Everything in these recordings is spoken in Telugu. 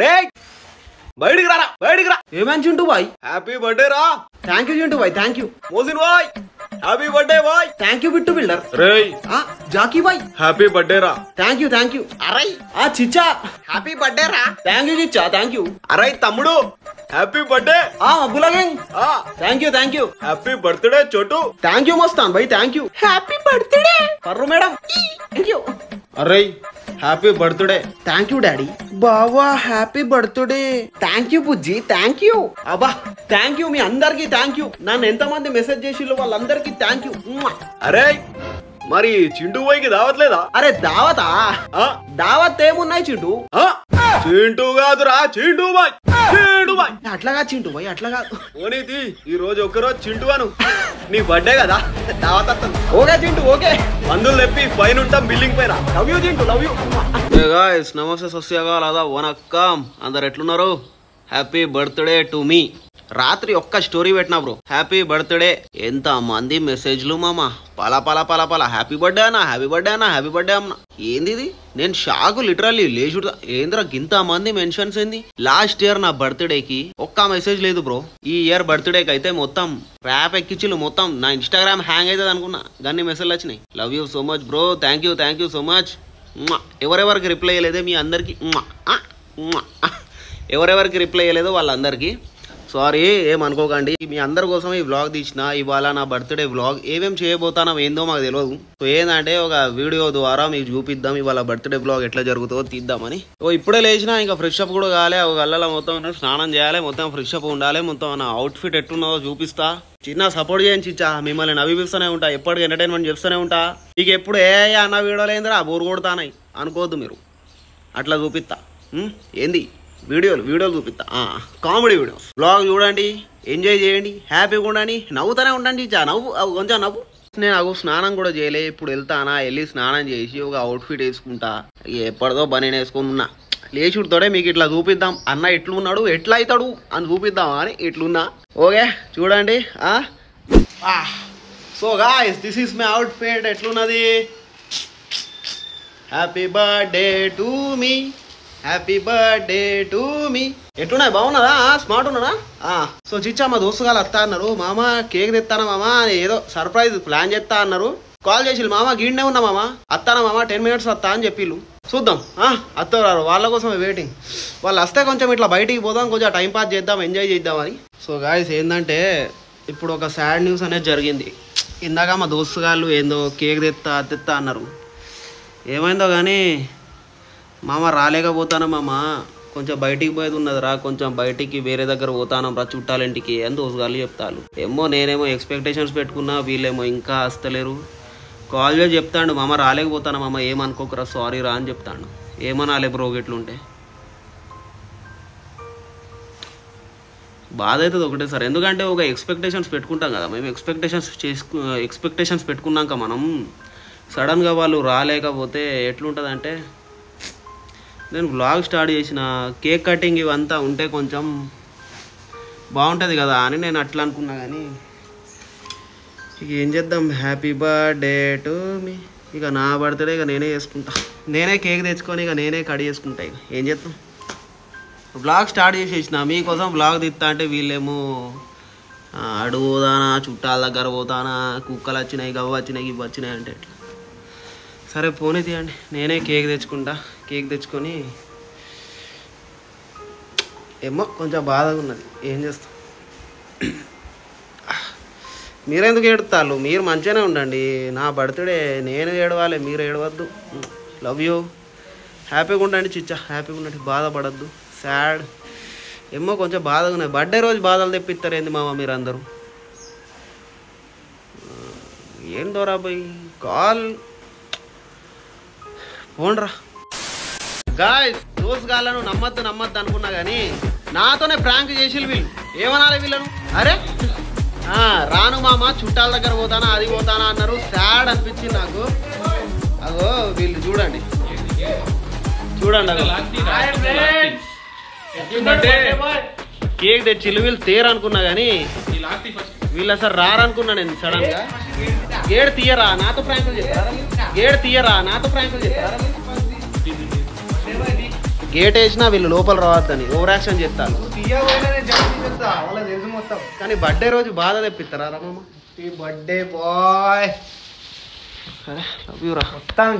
రే బయటికి రారా బయటికి రా. ఏమని చింటూ బాయ్? హ్యాపీ బర్త్డే రా. థ్యాంక్ యూ చింటూ బాయ్, థ్యాంక్ యూ. మోసిన్ బాయ్ happy birthday boy. Thank you Bittu builder. రే జాకీ బాయ్ హ్యాపీ బర్త్డే రా. Thank you thank you. అరై చిచ్చా హ్యాపీ బర్త్డే రా. థ్యాంక్ యూ చిచ్చా థ్యాంక్ యూ. అరై తమ్ముడు హ్యాపీ బర్త్డే. అబ్బులా gang thank you thank you. Happy birthday Chotu. Thank you Mastan భాయ్ థ్యాంక్ యూ. హ్యాపీ బర్త్డే పర్రు madam thank you. Arai happy birthday. Thank you daddy. బావా happy birthday. Thank you Bujji thank you. అబ్బా థ్యాంక్ యూ మీ అందరికి థ్యాంక్ యూ. నన్ను ఎంతమంది మెసేజ్ చేసిళ్ళు వాళ్ళందరికి థ్యాంక్ యూ. అరే మరి చింటూ బాయ్కి దావత్ లేదా? అరే దావతా? దావత్ ఏమున్నాయి చింటూ? చింటూ కాదురా చింటూ బాయ్. చింటూ బాయ్ అట్లాగా చింటూ బాయ్ అట్లాగా. ఓనీతి ఈ రోజు ఒక్కరోజు చింటూ అను. నీ బర్త్డే కదా దావత్ వస్తుంది. Okay Chintu okay. మందులు తెప్పి పైన ఉంటాం బిల్డింగ్ పైన. Love you Chintu love you. Guys నమస్తే సస్యాగాల్ అదా వనక్కం. అందరు ఎట్లున్నారు? హ్యాపీ బర్త్డే టు మీ. రాత్రి ఒక్క స్టోరీ పెట్టినా బ్రో హ్యాపీ బర్త్డే. ఎంత మంది మెసేజ్లు మామ పలా పలా పలా పలా హ్యాపీ బర్త్డే అన్నా హ్యాపీ బర్త్డే అన్నా హ్యాపీ బర్త్డే అన్నా. ఏంది ఇది? నేను షాకు లిటరల్లీ లేచుడు. ఏంద్రా గింత మంది మెన్షన్స్ ఏంది? లాస్ట్ ఇయర్ నా బర్త్డేకి ఒక్క మెసేజ్ లేదు బ్రో. ఈ ఇయర్ బర్త్డేకి అయితే మొత్తం ర్యాప్ ఎక్కిచ్చిలు. మొత్తం నా ఇన్స్టాగ్రామ్ హ్యాంగ్ అవుతుంది అనుకున్నా గన్ని మెసేజ్లు వచ్చినాయి. Love you so much bro. Thank you so much. ఎవరెవరికి రిప్లై అయ్యలేదే మీ అందరికి ఎవరెవరికి రిప్లై అయ్యలేదో వాళ్ళందరికీ సారీ ఏమనుకోకండి. మీ అందరి కోసం ఈ వ్లాగ్ తీసిన. ఇవాళ నా బర్త్డే వ్లాగ్ ఏమేం చేయబోతానో ఏందో మాకు తెలియదు. సో ఏంటంటే ఒక వీడియో ద్వారా మీకు చూపిద్దాం ఇవాళ బర్త్డే వ్లాగ్ ఎట్లా జరుగుతుందో తీద్దామని. ఇప్పుడే లేచినా ఇంకా ఫ్రెష్ అప్ కూడా కాలే. ఒక గల్లలో మొత్తం స్నానం చేయాలి, మొత్తం ఫ్రెష్ అప్ ఉండాలి, మొత్తం నా అవుట్ఫిట్ ఎట్టున్నదో చూపిస్తా. చిన్న సపోర్ట్ చేయండి చిచ్చా. మిమ్మల్ని నవ్విపిస్తూనే ఉంటా, ఎప్పటికీ ఎంటర్టైన్మెంట్ చేస్తూనే ఉంటా. ఇక ఎప్పుడు అన్న వీడియోలు ఏందిరా బోర్ కొడతానాయి అనుకోవద్దు మీరు. అట్లా చూపిస్తా. ఏంది వీడియోలు చూపిస్తా. కామెడీ వీడియోస్ బ్లాగ్ చూడండి, ఎంజాయ్ చేయండి, హ్యాపీగా ఉండండి, నవ్వుతూనే ఉండండి. నవ్వు కొంచెం నవ్వు. నేను స్నానం కూడా చేయలే. ఇప్పుడు వెళ్తానా, వెళ్ళి స్నానం చేసి ఒక అవుట్ఫిట్ వేసుకుంటా. ఎప్పటిదో బనీని వేసుకుని ఉన్నా. లేచుడితోనే మీకు ఇట్లా చూపిద్దాం. అన్న ఎట్లున్నాడు ఎట్లా అవుతాడు అని చూపిద్దామా అని ఇట్లున్నా. ఓకే చూడండి. So guys this is my outfit. ఎట్లున్నది? Happy birthday to me. Happy birthday to me. ఎట్లున్నాయి? బాగున్నదా? స్మార్ట్ ఉన్నదా? సో చిచ్చా మా దోస్తుగాలు వస్తా అన్నారు. మామ కేక్ తెస్తానా మామ ఏదో సర్ప్రైజ్ ప్లాన్ చేస్తా అన్నారు. కాల్ చేసి మామ గీడ్నే ఉన్నా మామ వస్తానా మామ 10 minutes వస్తా అని చెప్పిళ్ళు. చూద్దాం వస్తారు వాళ్ళ కోసం వెయిటింగ్. వాళ్ళు వస్తే కొంచెం ఇట్లా బయటికి పోదాం, కొంచెం టైం పాస్ చేద్దాం, ఎంజాయ్ చేద్దామని. సో గాయ్స్ ఏంటంటే ఇప్పుడు ఒక సాడ్ న్యూస్ అనేది జరిగింది. ఇందాక మా దోస్తుగాళ్ళు ఏందో కేక్ తెస్తా అన్నారు. ఏమైందో కానీ మామ రాలేకపోతాను మామ, కొంచెం బయటికి పోయేది ఉన్నదిరా, కొంచెం బయటికి వేరే దగ్గర పోతాను రా చుట్టాలింటికి అని దోస్తుగాళ్ళు చెప్తాను. నేనేమో ఎక్స్పెక్టేషన్స్ పెట్టుకున్నా, వీళ్ళేమో ఇంకా వస్తలేరు. కాల్ చేసి చెప్తాడు మామ రాలేకపోతాను మామ ఏమనుకోకరా సారీ రా అని చెప్తాడు. ఏమనాలే బ్రో ఇట్లుంటే బాధ అవుతుంది ఒకటే సార్. ఎందుకంటే ఒక ఎక్స్పెక్టేషన్స్ పెట్టుకుంటాం కదా మేము. ఎక్స్పెక్టేషన్స్ పెట్టుకున్నాక మనం సడన్గా వాళ్ళు రాలేకపోతే ఎట్లుంటుంది అంటే, నేను వ్లాగ్ స్టార్ట్ చేసిన కేక్ కటింగ్ ఇవంతా ఉంటే కొంచెం బాగుంటుంది కదా అని నేను అట్లా అనుకున్నా. కానీ ఇక ఏం చేద్దాం. హ్యాపీ బర్త్డే టు మీ. ఇక నా బర్త్డే ఇక నేనే చేసుకుంటా. నేనే కేక్ తెచ్చుకొని ఇక నేనే కట్ చేసుకుంటా. ఇక ఏం చేద్దాం. వ్లాగ్ స్టార్ట్ చేసేసిన మీకోసం వ్లాగ్ తీస్తా అంటే వీళ్ళేమో అడుగు పోతానా, చుట్టాల దగ్గర పోతానా, కుక్కలు వచ్చినాయి, గవ్వ వచ్చినాయి, ఇవి వచ్చినాయి అంటే ఎట్లా. సరే పోనీ తీయండి, నేనే కేక్ తెచ్చుకుంటా. కేక్ తెచ్చుకొని ఏమో కొంచెం బాధగా ఉన్నది. ఏం చేస్తాం. మీరెందుకు ఏడుతారు? మీరు మంచిగానే ఉండండి. నా బర్త్డే నేను ఏడవాలి, మీరు ఏడవద్దు. Love you. హ్యాపీగా ఉండండి చిచ్చా, హ్యాపీగా ఉండండి, బాధపడద్దు. సాడ్ ఏమో కొంచెం బాధగా ఉన్నాయి. బర్త్డే రోజు బాధలు తెప్పిస్తారు ఏంది మామ మీరు అందరూ? ఏం దోరా పోయి కాల్ పోండ్రా. గాయ్స్ దోస్తుగాళ్ళను నమ్మద్దు అనుకున్నా కానీ నాతోనే ప్రాంక్ చేసి వీళ్ళు. ఏమనాలి వీళ్ళను? అరే రాను మామ చుట్టాల దగ్గర పోతానా, అది పోతానా అన్నారు. సాడ్ అనిపించింది నాకు. అగో వీళ్ళు చూడండి కేక్ తెచ్చి వీళ్ళు తేరనుకున్నా కానీ వీళ్ళు అసలు రారనుకున్నా. నేను సడన్ గా గేడ్ తీయరా నాతో ప్రాంకులు చెప్తారా? గేట్ వేసినా వీళ్ళు లోపల రావద్దని ఓవర్ యాక్షన్ చేస్తారు. కానీ బర్త్డే రోజు బాధ తెప్పిస్తారా రమమ్మ? బర్త్డే బాయ్ లవ్ యూ రా. మొత్తం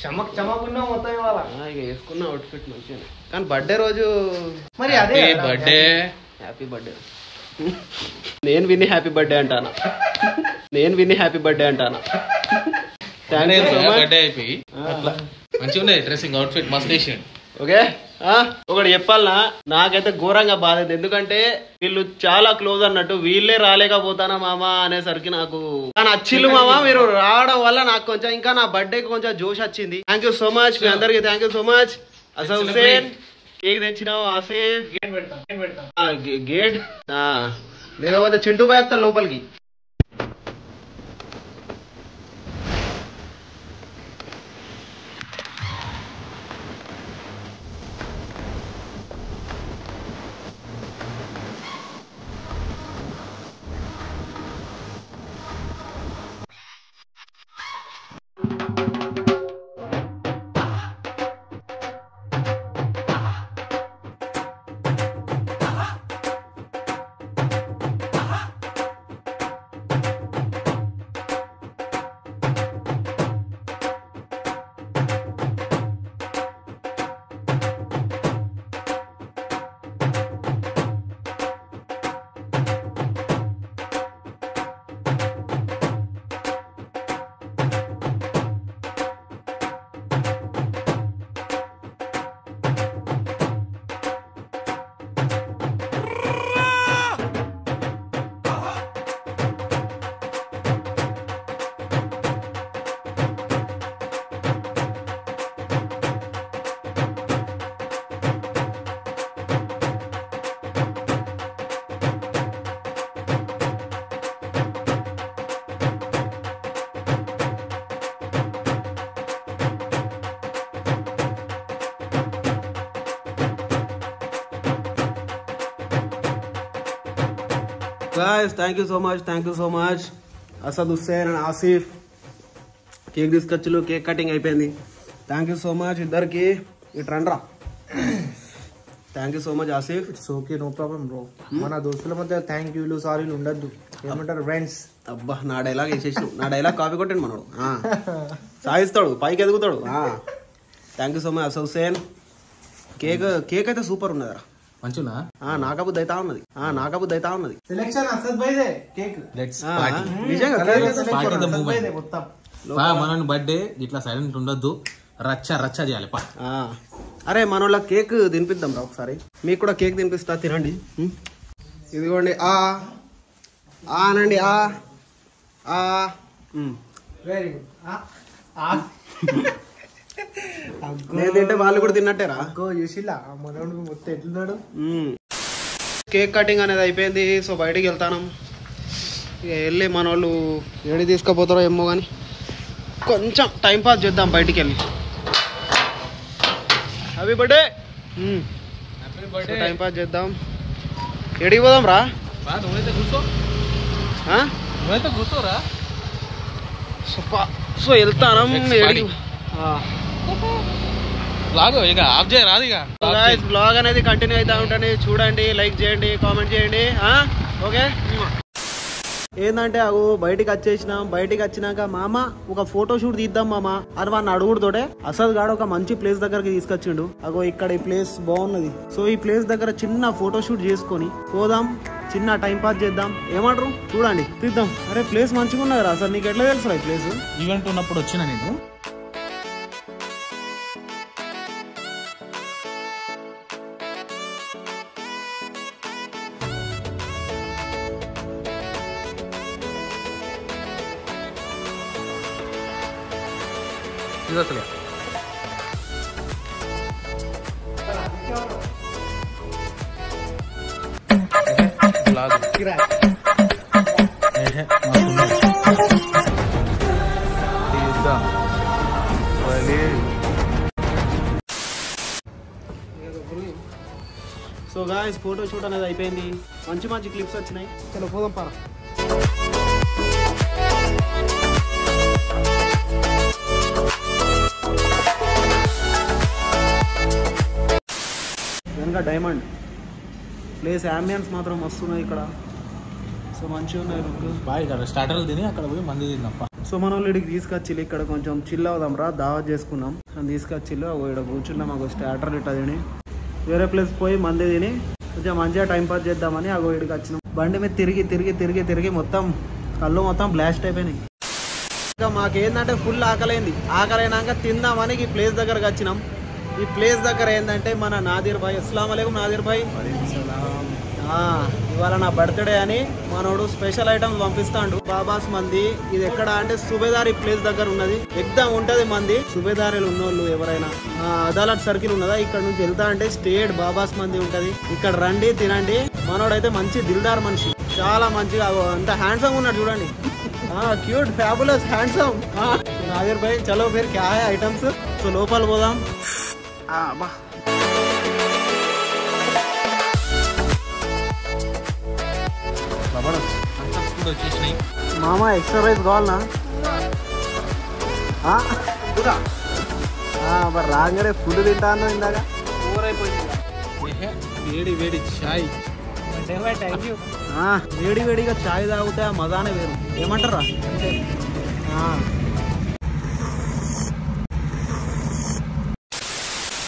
చమక్ చమకున్నా మొత్తం ఇవాళ ఇక వేసుకున్న అవుట్ఫిట్ మంచిగా. కానీ బర్త్డే రోజు మరి అదే బర్త్డే హ్యాపీ బర్త్డే. నేను విని హ్యాపీ బర్త్డే అంటానా. Thank you so much. Birthday అయిపోయి మంచిగా ఉన్నాయి డ్రెస్సింగ్ అవుట్ఫిట్ మస్త్ వేసాడు. ఓకే ఒకటి చెప్పాలనా, నాకైతే ఘోరంగా బాధ. ఎందుకంటే వీళ్ళు చాలా క్లోజ్ అన్నట్టు, వీళ్ళే రాలేకపోతానా మామ అనేసరికి నాకు నచ్చిల్లు మామ. మీరు రావడం వల్ల నాకు కొంచెం ఇంకా నా బర్త్డేకి కొంచెం జోష్ వచ్చింది. థ్యాంక్ యూ సో మచ్ మీ అందరికి. Thank you so much. అసలు హుసేన్ కేక్ తెచ్చినావు, ఆసిఫ్ గేట్ లేకపోతే చింటూ పోయేస్తాను లోపలికి. Guys, thank you so much. Asad Hussain and Asif cake తీసుకొచ్చులు, కేక్ కటింగ్ అయిపోయింది. థ్యాంక్ యూ సో మచ్ ఇద్దరికి. ఇటు రండ్రా. Thank you so much Asif. It's okay, no problem bro. మన దోస్తుల మధ్య థ్యాంక్ యూలు సారీలు ఉండద్దు, ఏమంటారు ఫ్రెండ్స్. అబ్బా నా డైలాగ్ వేసేసాడు. నా డైలాగ్ కాపీ కొట్టండి మనోడు. సాయిస్తాడు, పైకి ఎదుగుతాడు. Thank you so much Asad Hussain. Cake అయితే సూపర్ ఉన్నదా, మంచిగా. నాకబుద్ధి అవుతా ఉన్నది. సెలెక్షన్ అసద్ బైదే కేక్. మన బర్త్డే ఇట్లా సైలెంట్ ఉండొద్దు, రచ్చ చేయాలి. అరే మనోళ్ళ కేక్ తినిపిద్దాం రా ఒకసారి. మీకు కూడా కేక్ తినిపిస్తా, తినండి. ఇదిగోండి. అనండి. Very good. నేను తింటే వాళ్ళు కూడా తిన్నట్టేరా. చూసిలా మనోడు మొత్తం ఎట్లున్నాడు. కేక్ కటింగ్ అనేది అయిపోయింది. సో బయటికి వెళ్తాను. ఇక వెళ్ళి మన వాళ్ళు ఏడి తీసుకుపోతారో ఏమో కానీ కొంచెం టైం పాస్ చేద్దాం బయటికి వెళ్ళి. Happy birthday. టైం పాస్ చేద్దాం. ఎడికి పోదాం రా. కూర్చోరా. సో వెళ్తాను. బ్లాగ్ అనేది కంటిన్యూ అవుతా ఉంటుంది. చూడండి, లైక్ చేయండి, కామెంట్ చేయండి. ఓకే. ఏంటంటే అగో బయటికి వచ్చినాక మామ ఒక ఫోటో షూట్ తీద్దాం మామ అని వాడిని అడుగుడుతోటే అసద్ గాడు ఒక మంచి ప్లేస్ దగ్గరకి తీసుకొచ్చిండు. అగో ఇక్కడ ఈ ప్లేస్ బాగున్నది. సో ఈ ప్లేస్ దగ్గర చిన్న ఫోటో షూట్ చేసుకొని పోదాం, చిన్న టైం పాస్ చేద్దాం. ఏమంటారు చూడండి, తీద్దాం. అరే ప్లేస్ మంచిగా ఉన్నది రా. అసలు నీకు ఎట్లా తెలుసు ఈ ప్లేస్? ఈవెంట్ ఉన్నప్పుడు వచ్చిన నేను. అసలు సో గాయ్స్ ఫోటో షూట్ అనేది అయిపోయింది. మంచి క్లిప్స్ వచ్చినాయి. చలో పోదాం పరా. వెనక డైమండ్ ప్లేస్ అంబియన్స్ మాత్రం వస్తున్నాయి ఇక్కడ. సో మంచిగా ఉన్నాయి లుక్. బాయ్ ఇక్కడ స్టార్టర్లు తిని అక్కడ పోయి మంది తిందప్ప. సో మన వాళ్ళు ఇక్కడికి తీసుకొచ్చిల్లు, ఇక్కడ కొంచెం చిల్ అవుదాం రా, దావత్ చేసుకున్నాం అని తీసుకొచ్చిల్లు. ఇక్కడ కూర్చున్నాం, ఒక స్టార్టర్ ఇట్లా తిని వేరే ప్లేస్ పోయి మంది తిని కొంచెం మంచిగా టైం పాస్ చేద్దామని ఇక్కడికి వచ్చినాం. బండి మీద తిరిగి తిరిగి తిరిగి తిరిగి మొత్తం కళ్ళు మొత్తం బ్లాస్ట్ అయిపోయినాయి. ఇంకా మాకేందంటే ఫుల్ ఆకలైంది. ఆకలైనాక తిందామని ఈ ప్లేస్ దగ్గరకు వచ్చినాం. ఈ ప్లేస్ దగ్గర ఏంటంటే మన నాదిర్ భాయ్, అస్సలాము అలైకుం నాదిర్ భాయ్, ఇవాళ నా బర్త్డే అని మనోడు స్పెషల్ ఐటమ్స్ పంపిస్తాడు. బాబాస్ మంది. ఇది ఎక్కడ అంటే సుబేదారి ప్లేస్ దగ్గర ఉన్నది. ఎగ్దాం ఉంటది మంది. సుబేదారీలు ఉన్నోళ్ళు ఎవరైనా అదాలత్ సర్కిల్ ఉన్నదా, ఇక్కడ నుంచి వెళ్తా అంటే స్టేట్ బాబాస్ మంది ఉంటది. ఇక్కడ రండి తినండి. మనోడైతే మంచి దిల్దార్ మనిషి, చాలా మంచిగా అంత హ్యాండ్సమ్ ఉన్నాడు చూడండి. క్యూట్ ఫ్యాబులస్ హ్యాండ్సమ్ నాదిర్ భాయ్. చలో ఫిర్ క్యా హై ఐటమ్స్. సో లోపల పోదాం. వచ్చేసినాయి మామ. ఎక్స్ట్రా రైస్ కావాలనా? మరి రాగానే ఫుడ్ తింటాను ఇందాక. వేడి వేడి చాయ్. వేడి వేడిగా చాయ్ తాగితే ఆ మజానే వేరు. ఏమంటారా?